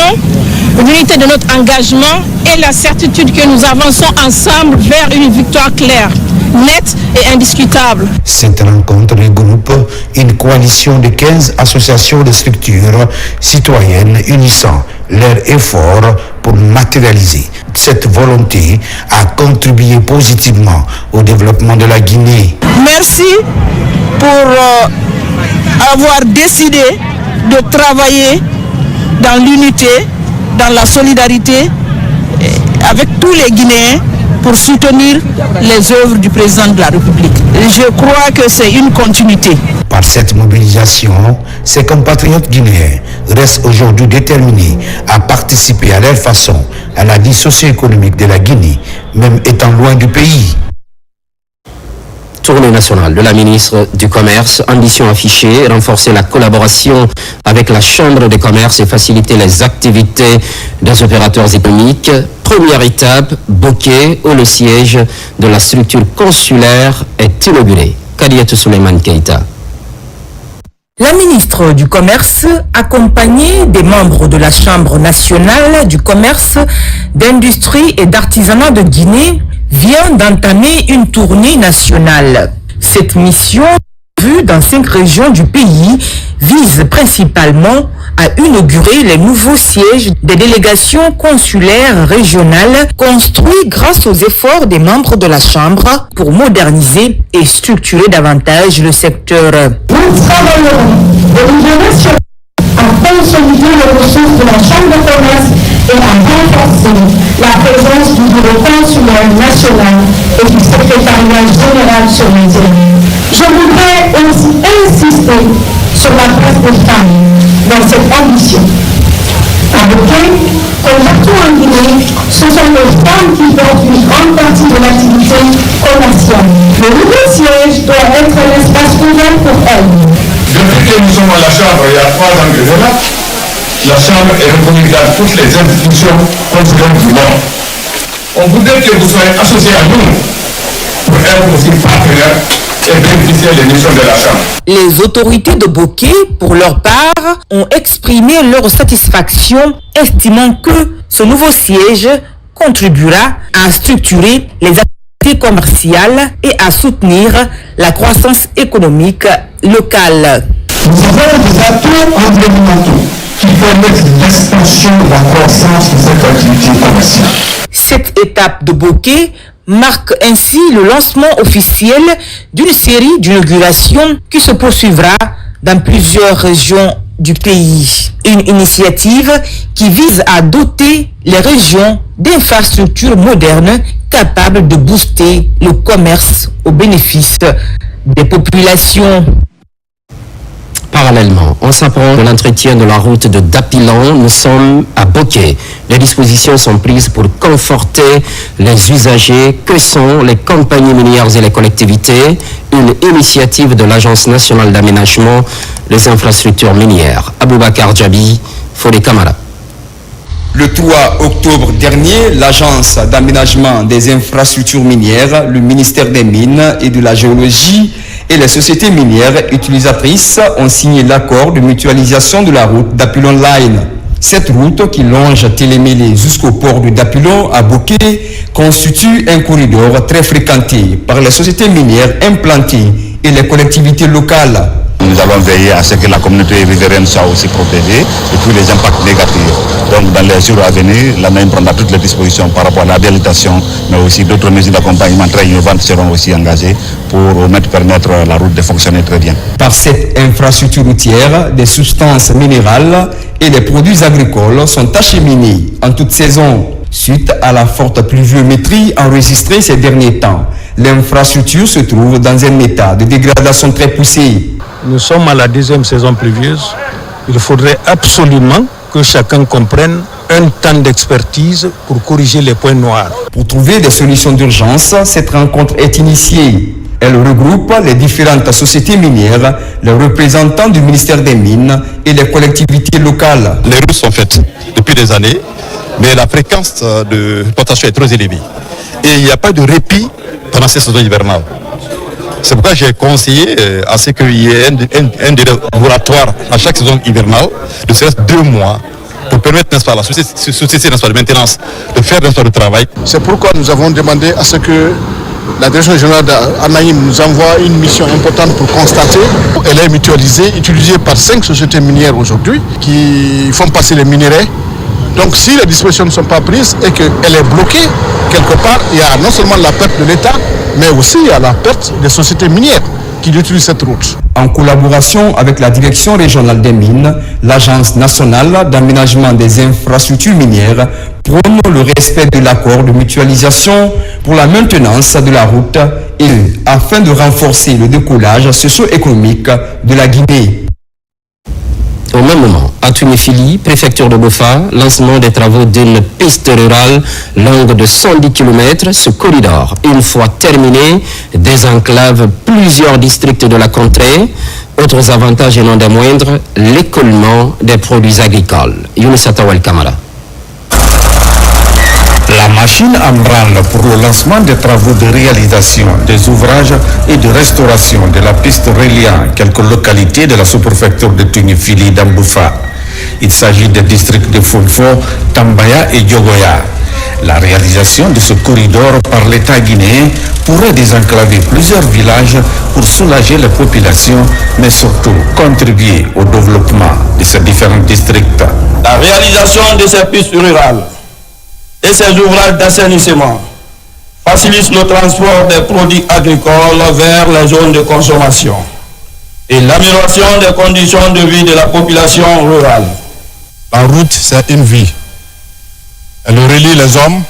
l'unité de notre engagement et la certitude que nous avançons ensemble vers une victoire claire, nette et indiscutable. Cette rencontre regroupe une coalition de 15 associations de structures citoyennes unissant leurs efforts pour matérialiser cette volonté à contribuer positivement au développement de la Guinée. Merci pour avoir décidé de travailler dans l'unité, dans la solidarité avec tous les Guinéens pour soutenir les œuvres du président de la République. Je crois que c'est une continuité. Par cette mobilisation, ces compatriotes guinéens restent aujourd'hui déterminés à participer à leur façon à la vie socio-économique de la Guinée, même étant loin du pays. Tournée nationale de la ministre du Commerce, ambition affichée, renforcer la collaboration avec la Chambre de commerce et faciliter les activités des opérateurs économiques. Première étape, Bokeh, où le siège de la structure consulaire est inauguré. Kadiatou Souleymane Keïta. La ministre du Commerce, accompagnée des membres de la Chambre nationale du commerce, d'industrie et d'artisanat de Guinée, vient d'entamer une tournée nationale. Cette mission, vue dans 5 régions du pays, vise principalement à inaugurer les nouveaux sièges des délégations consulaires régionales construits grâce aux efforts des membres de la Chambre pour moderniser et structurer davantage le secteur. Nous travaillerons de niveau national à consolider les ressources de la Chambre de commerce et à renforcer la présence du bureau consulaire national et du secrétariat général sur le terrain. Je voudrais aussi insister sur la place des femmes dans cette ambition. À Boké, comme partout en Guinée, ce sont les femmes qui portent une grande partie de l'activité commerciale. Le nouveau siège doit être un espace ouvert pour elles. Depuis que nous sommes à la Chambre, il y a 3 ans que je là, la Chambre est reconnue dans toutes les institutions consulaires du monde. On voudrait que vous soyez associés à nous pour être aussi partenaires et bénéficier des missions de la Chambre. Les autorités de Boké, pour leur part, ont exprimé leur satisfaction, estimant que ce nouveau siège contribuera à structurer les activités commerciales et à soutenir la croissance économique locale. Nous avons des atouts environnementaux qui permettent l'expansion de la croissance de cette activité commerciale. Cette étape de Boké marque ainsi le lancement officiel d'une série d'inaugurations qui se poursuivra dans plusieurs régions du pays. Une initiative qui vise à doter les régions d'infrastructures modernes capables de booster le commerce au bénéfice des populations. Parallèlement, on s'apprend de l'entretien de la route de Dapilan. Nous sommes à Boké. Les dispositions sont prises pour conforter les usagers que sont les compagnies minières et les collectivités. Une initiative de l'Agence nationale d'aménagement des infrastructures minières. Aboubakar Djabi, Fodé Kamara. Le 3 octobre dernier, l'Agence d'aménagement des infrastructures minières, le ministère des Mines et de la Géologie et les sociétés minières utilisatrices ont signé l'accord de mutualisation de la route Dapilon Line. Cette route qui longe Télémélé jusqu'au port de Dapilon à Boké constitue un corridor très fréquenté par les sociétés minières implantées et les collectivités locales. Nous allons veiller à ce que la communauté riveraine soit aussi protégée de tous les impacts négatifs. Donc dans les jours à venir, l'ANAIM prendra toutes les dispositions par rapport à la délitation, mais aussi d'autres mesures d'accompagnement très innovantes seront aussi engagées pour permettre à la route de fonctionner très bien. Par cette infrastructure routière, des substances minérales et des produits agricoles sont acheminés en toute saison. Suite à la forte pluviométrie enregistrée ces derniers temps, l'infrastructure se trouve dans un état de dégradation très poussé. Nous sommes à la 2e saison pluvieuse. Il faudrait absolument que chacun comprenne un temps d'expertise pour corriger les points noirs. Pour trouver des solutions d'urgence, cette rencontre est initiée. Elle regroupe les différentes sociétés minières, les représentants du ministère des Mines et les collectivités locales. Les routes sont faites depuis des années, mais la fréquence de plantation est trop élevée. Et il n'y a pas de répit pendant ces saisons hivernales. C'est pourquoi j'ai conseillé à ce qu'il y ait un délai moratoire à chaque saison hivernale de serait 2 mois pour permettre, n'est-ce pas, à la société de maintenance de faire le travail. C'est pourquoi nous avons demandé à ce que la direction générale d'Anaïm nous envoie une mission importante pour constater. Elle est mutualisée, utilisée par 5 sociétés minières aujourd'hui qui font passer les minéraux. Donc si les dispositions ne sont pas prises et qu'elle est bloquée, quelque part, il y a non seulement la perte de l'État, mais aussi il y a la perte des sociétés minières qui utilisent cette route. En collaboration avec la Direction régionale des mines, l'Agence nationale d'aménagement des infrastructures minières prône le respect de l'accord de mutualisation pour la maintenance de la route et afin de renforcer le décollage socio-économique de la Guinée. Au même moment, à Tunéfili, préfecture de Bofa, lancement des travaux d'une piste rurale longue de 110 km. Ce corridor, une fois terminé, désenclave plusieurs districts de la contrée. Autres avantages et non des moindres, l'écoulement des produits agricoles. Younes Atawal Kamara. La La machine en branle pour le lancement des travaux de réalisation des ouvrages et de restauration de la piste reliant quelques localités de la sous-préfecture de Tunifili d'Amboufa. Il s'agit des districts de Fonfo, Tambaya et Diogoya. La réalisation de ce corridor par l'État guinéen pourrait désenclaver plusieurs villages pour soulager les populations, mais surtout contribuer au développement de ces différents districts. La réalisation de ces pistes rurales et ces ouvrages d'assainissement facilite le transport des produits agricoles vers les zones de consommation et l'amélioration des conditions de vie de la population rurale. La route, c'est une vie. Elle relie les hommes,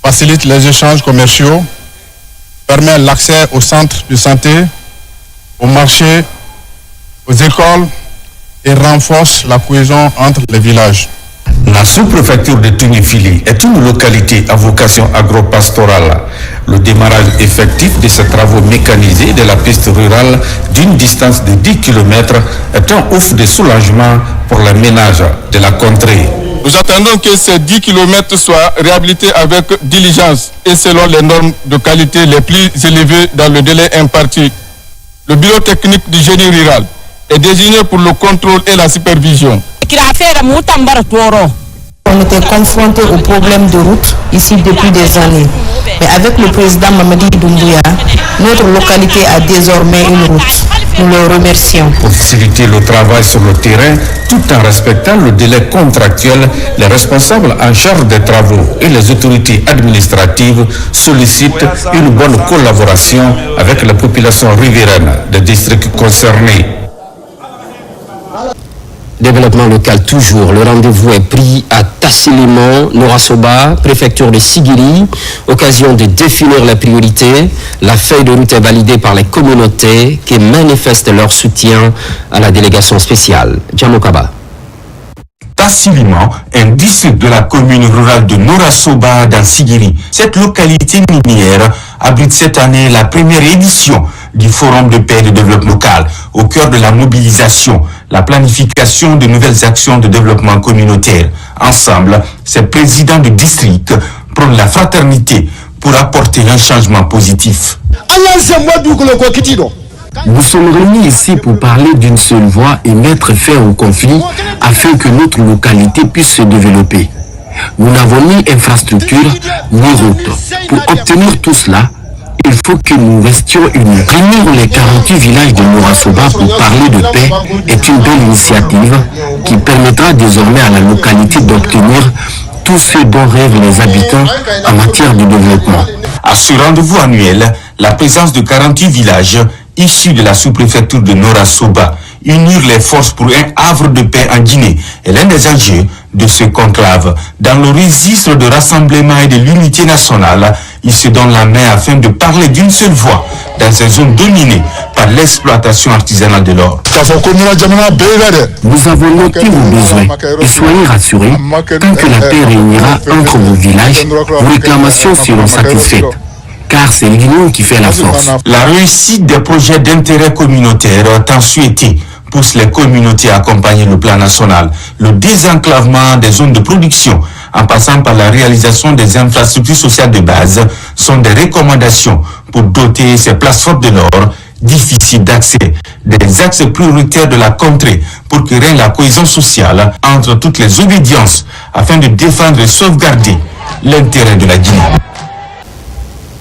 facilite les échanges commerciaux, permet l'accès aux centres de santé, aux marchés, aux écoles et renforce la cohésion entre les villages. La sous-préfecture de Tunifili est une localité à vocation agro-pastorale. Le démarrage effectif de ces travaux mécanisés de la piste rurale d'une distance de 10 km est un ouf de soulagement pour les ménages de la contrée. Nous attendons que ces 10 km soient réhabilités avec diligence et selon les normes de qualité les plus élevées dans le délai imparti. Le bureau technique du génie rural est désigné pour le contrôle et la supervision. On était confronté aux problèmes de route ici depuis des années. Mais avec le président Mamadi Doumbouya, notre localité a désormais une route. Nous le remercions. Pour faciliter le travail sur le terrain, tout en respectant le délai contractuel, les responsables en charge des travaux et les autorités administratives sollicitent une bonne collaboration avec la population riveraine des districts concernés. Développement local toujours. Le rendez-vous est pris à Tassilimon, Norasoba, préfecture de Sigiri. Occasion de définir les priorités. La feuille de route est validée par les communautés qui manifestent leur soutien à la délégation spéciale. Djamokaba. Tassilimon, un district de la commune rurale de Norasoba dans Sigiri. Cette localité minière abrite cette année la première édition du Forum de paix et de développement local, au cœur de la mobilisation, la planification de nouvelles actions de développement communautaire. Ensemble, ces présidents de district prônent la fraternité pour apporter un changement positif. Nous sommes réunis ici pour parler d'une seule voix et mettre fin au conflit afin que notre localité puisse se développer. Nous n'avons ni infrastructure ni route. Pour obtenir tout cela, il faut que nous restions unis. Réunir les 48 villages de Norasoba pour parler de paix est une belle initiative qui permettra désormais à la localité d'obtenir tout ce dont rêvent les habitants en matière de développement. À ce rendez-vous annuel, la présence de 48 villages issus de la sous-préfecture de Norasoba unir les forces pour un havre de paix en Guinée est l'un des enjeux de ce conclave. Dans le registre de rassemblement et de l'unité nationale, ils se donnent la main afin de parler d'une seule voix dans ces zones dominées par l'exploitation artisanale de l'or. Nous avons noté vos besoins et soyez rassurés, tant que la paix réunira entre vos villages, vos réclamations seront satisfaites. Car c'est l'union qui fait la force. La réussite des projets d'intérêt communautaire tant souhaités pousse les communautés à accompagner le plan national. Le désenclavement des zones de production, en passant par la réalisation des infrastructures sociales de base, sont des recommandations pour doter ces places fortes de l'or, difficiles d'accès, des axes prioritaires de la contrée pour que règne la cohésion sociale entre toutes les obédiences afin de défendre et sauvegarder l'intérêt de la Guinée.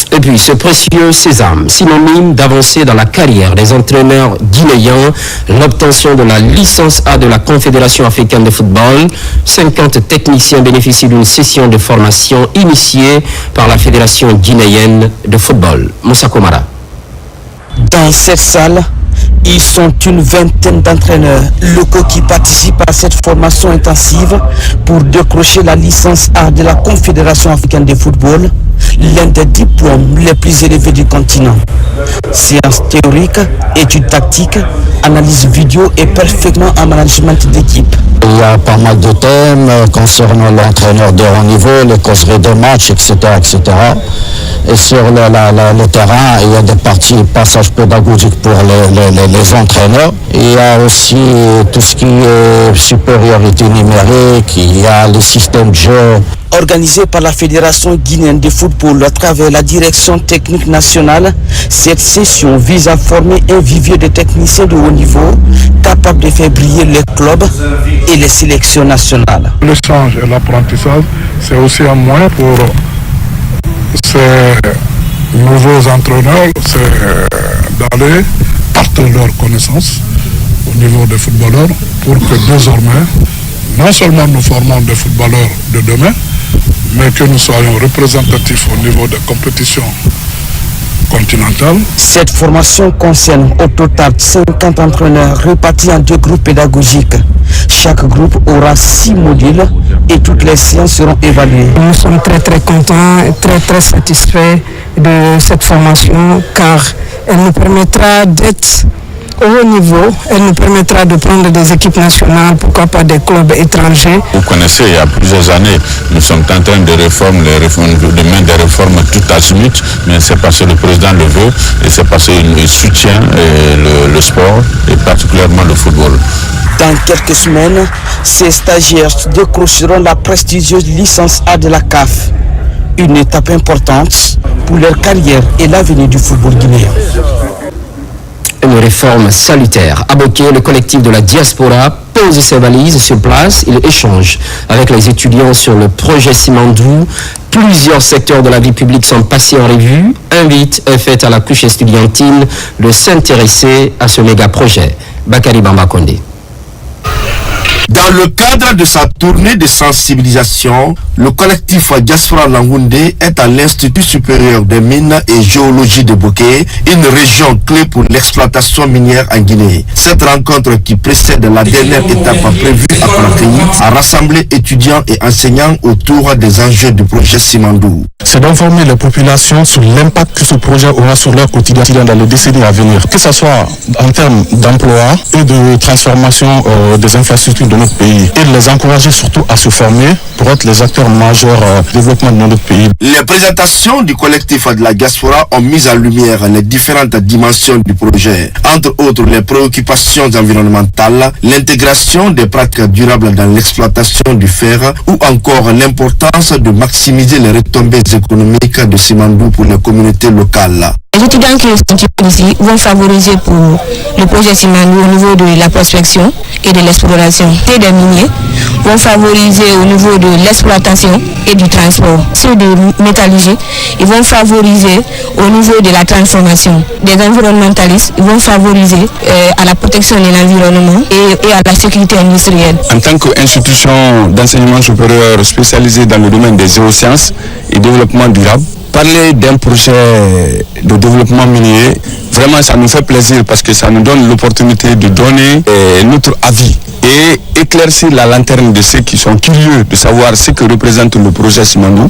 Et puis ce précieux sésame, synonyme d'avancée dans la carrière des entraîneurs guinéens, l'obtention de la licence A de la Confédération africaine de football. 50 techniciens bénéficient d'une session de formation initiée par la Fédération guinéenne de football. Moussa Komara. Dans cette salle, ils sont une vingtaine d'entraîneurs locaux qui participent à cette formation intensive pour décrocher la licence A de la Confédération africaine de football, l'un des diplômes les plus élevés du continent. Séances théoriques, études tactiques, analyse vidéo et perfectement en management d'équipe. Il y a pas mal de thèmes concernant l'entraîneur de haut niveau, les causeries de match, etc. etc. Et sur le terrain, il y a des parties passages pédagogiques pour les entraîneurs. Il y a aussi tout ce qui est supériorité numérique, il y a le système de jeu. Organisée par la Fédération guinéenne de football à travers la direction technique nationale, cette session vise à former un vivier de techniciens de haut niveau capables de faire briller les clubs et les sélections nationales. L'échange et l'apprentissage, c'est aussi un moyen pour ces nouveaux entraîneurs d'aller partager leurs connaissances au niveau des footballeurs pour que désormais, non seulement nous formons des footballeurs de demain, mais que nous soyons représentatifs au niveau des compétitions continentales. Cette formation concerne au total 50 entraîneurs répartis en 2 groupes pédagogiques. Chaque groupe aura 6 modules et toutes les séances seront évaluées. Nous sommes très contents et très satisfaits de cette formation car elle nous permettra d'être au haut niveau, elle nous permettra de prendre des équipes nationales, pourquoi pas des clubs étrangers. Vous connaissez, il y a plusieurs années, nous sommes en train de mener des réformes tout azimut, mais c'est parce que le président le veut et c'est parce qu'il soutient le sport et particulièrement le football. Dans quelques semaines, ces stagiaires décrocheront la prestigieuse licence A de la CAF. Une étape importante pour leur carrière et l'avenir du football guinéen. Une réforme salutaire. À Boké, le collectif de la diaspora pose ses valises sur place. Il échange avec les étudiants sur le projet Simandou. Plusieurs secteurs de la vie publique sont passés en revue. Invite est faite à la couche estudiantine de s'intéresser à ce méga projet. Bakary Bamba Kondé. Dans le cadre de sa tournée de sensibilisation, le collectif Diaspora Langoundé est à l'Institut supérieur des mines et géologie de Boké, une région clé pour l'exploitation minière en Guinée. Cette rencontre qui précède la dernière étape prévue à Conakry a rassemblé étudiants et enseignants autour des enjeux du projet Simandou. C'est d'informer les populations sur l'impact que ce projet aura sur leur quotidien dans les décennies à venir, que ce soit en termes d'emploi et de transformation des infrastructures de notre pays, et les encourager surtout à se former pour être les acteurs majeurs du développement de notre pays. Les présentations du collectif de la diaspora ont mis en lumière les différentes dimensions du projet, entre autres les préoccupations environnementales, l'intégration des pratiques durables dans l'exploitation du fer ou encore l'importance de maximiser les retombées économiques de Simandou pour les communautés locales. Les étudiants qui sont ici vont favoriser pour le projet Simandou au niveau de la prospection et de l'exploration des miniers, vont favoriser au niveau de l'exploitation et du transport. Ceux de métallurgie, ils vont favoriser au niveau de la transformation. Des environnementalistes, ils vont favoriser à la protection de l'environnement et à la sécurité industrielle. En tant qu'institution d'enseignement supérieur spécialisée dans le domaine des géosciences et développement durable, parler d'un projet de développement minier, vraiment ça nous fait plaisir parce que ça nous donne l'opportunité de donner notre avis et éclaircir la lanterne de ceux qui sont curieux de savoir ce que représente le projet Simandou.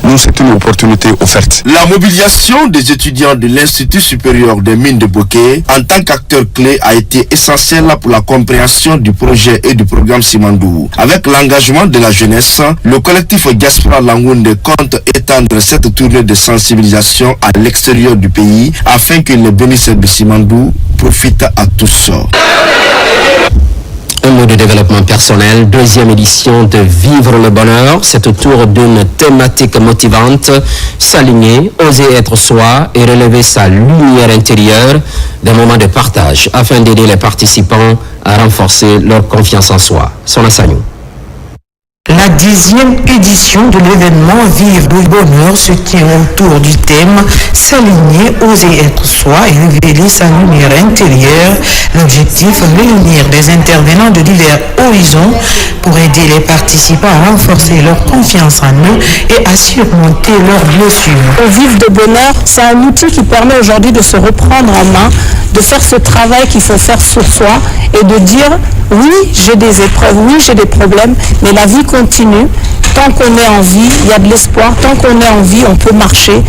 Nous, c'est une opportunité offerte. La mobilisation des étudiants de l'Institut supérieur des mines de Boké en tant qu'acteur clé a été essentielle pour la compréhension du projet et du programme Simandou. Avec l'engagement de la jeunesse, le collectif Diaspora Langoundé compte étendre cette tournée de sensibilisation à l'extérieur du pays afin que les bénéficiaires de Simandou profitent à tous. Un mot de développement personnel, deuxième édition de Vivre le bonheur. C'est autour d'une thématique motivante, s'aligner, oser être soi et relever sa lumière intérieure, des moments de partage afin d'aider les participants à renforcer leur confiance en soi. Son Assagnou. La 10e édition de l'événement Vivre le bonheur se tient autour du thème s'aligner, oser être soi et révéler sa lumière intérieure. L'objectif, réunir des intervenants de divers horizons pour aider les participants à renforcer leur confiance en eux et à surmonter leurs blessures. Vivre de bonheur, c'est un outil qui permet aujourd'hui de se reprendre en main, de faire ce travail qu'il faut faire sur soi et de dire oui, j'ai des épreuves, oui, j'ai des problèmes, mais la vie continue. Tant qu'on est en vie, il y a de l'espoir. Tant qu'on est en vie, on peut marcher.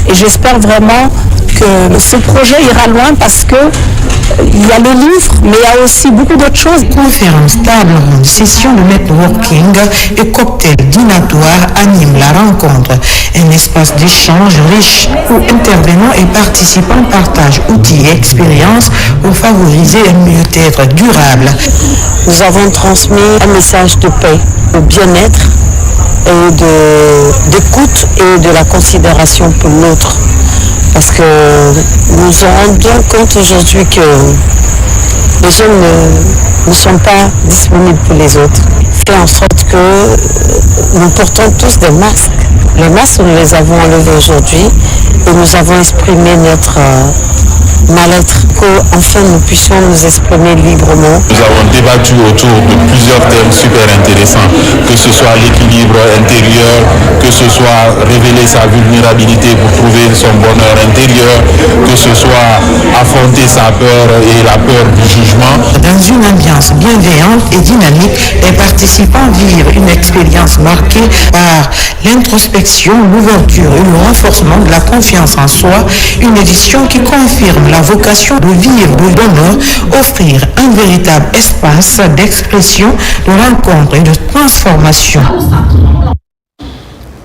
Et j'espère vraiment que ce projet ira loin parce que Il y a le livre, mais il y a aussi beaucoup d'autres choses. Conférence, table ronde, session de networking et cocktail dînatoire animent la rencontre. Un espace d'échange riche où intervenants et participants partagent outils et expériences pour favoriser un mieux-être durable. Nous avons transmis un message de paix, de bien-être et d'écoute et de la considération pour l'autre. Parce que nous nous rendons compte aujourd'hui que les jeunes ne sont pas disponibles pour les autres. Fait en sorte que nous portons tous des masques. Les masques, nous les avons enlevés aujourd'hui et nous avons exprimé notre mal-être, qu'enfin nous puissions nous exprimer librement. Nous avons débattu autour de plusieurs thèmes super intéressants, que ce soit l'équilibre intérieur, que ce soit révéler sa vulnérabilité pour trouver son bonheur intérieur, que ce soit affronter sa peur et la peur du jugement. Dans une ambiance bienveillante et dynamique, les participants vivent une expérience marquée par l'introspection, l'ouverture et le renforcement de la confiance en soi, une édition qui confirme la vocation de vivre de l'honneur, offrir un véritable espace d'expression, de rencontre et de transformation.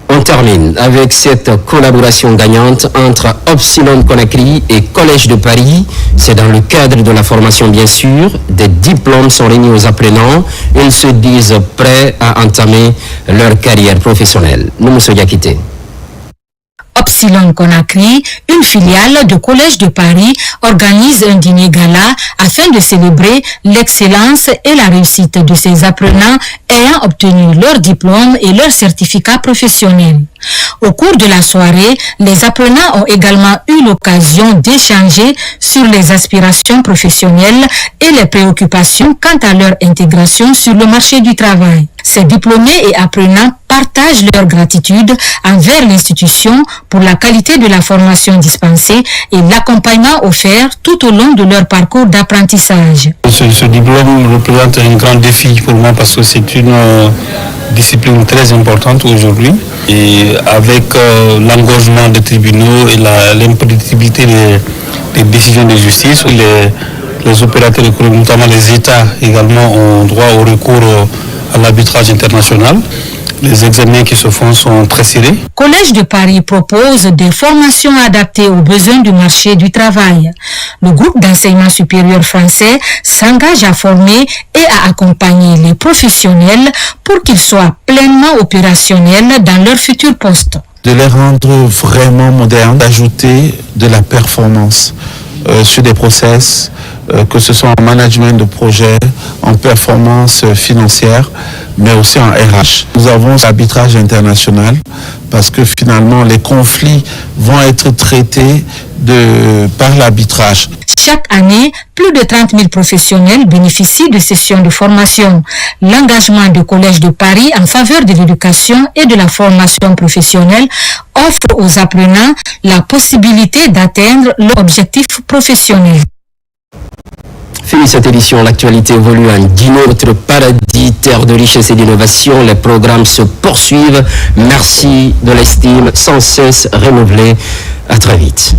On termine avec cette collaboration gagnante entre Upsilon Conakry et Collège de Paris. C'est dans le cadre de la formation, bien sûr. Des diplômes sont remis aux apprenants. Ils se disent prêts à entamer leur carrière professionnelle. Nous sommes quittés. Upsilon Conakry, une filiale du Collège de Paris, organise un dîner gala afin de célébrer l'excellence et la réussite de ses apprenants ayant obtenu leur diplôme et leur certificat professionnel. Au cours de la soirée, les apprenants ont également eu l'occasion d'échanger sur les aspirations professionnelles et les préoccupations quant à leur intégration sur le marché du travail. Ces diplômés et apprenants partagent leur gratitude envers l'institution pour la qualité de la formation dispensée et l'accompagnement offert tout au long de leur parcours d'apprentissage. Ce diplôme représente un grand défi pour moi parce que c'est une discipline très importante aujourd'hui et avec l'engorgement des tribunaux et l'imprédictibilité des décisions de justice, les opérateurs économiques, notamment les États également, ont droit au recours à l'arbitrage international. Les examens qui se font sont très serrés. Collège de Paris propose des formations adaptées aux besoins du marché du travail. Le groupe d'enseignement supérieur français s'engage à former et à accompagner les professionnels pour qu'ils soient pleinement opérationnels dans leur futur poste. De les rendre vraiment modernes, d'ajouter de la performance sur des process, que ce soit en management de projet, en performance financière, mais aussi en RH. Nous avons l'arbitrage international parce que finalement les conflits vont être traités par l'arbitrage. Chaque année, plus de 30 000 professionnels bénéficient de sessions de formation. L'engagement du Collège de Paris en faveur de l'éducation et de la formation professionnelle offre aux apprenants la possibilité d'atteindre leur objectif professionnel. Fini cette édition, l'actualité évolue en 10 notre paradis, terre de richesse et d'innovation. Les programmes se poursuivent. Merci de l'estime sans cesse renouvelée. À très vite.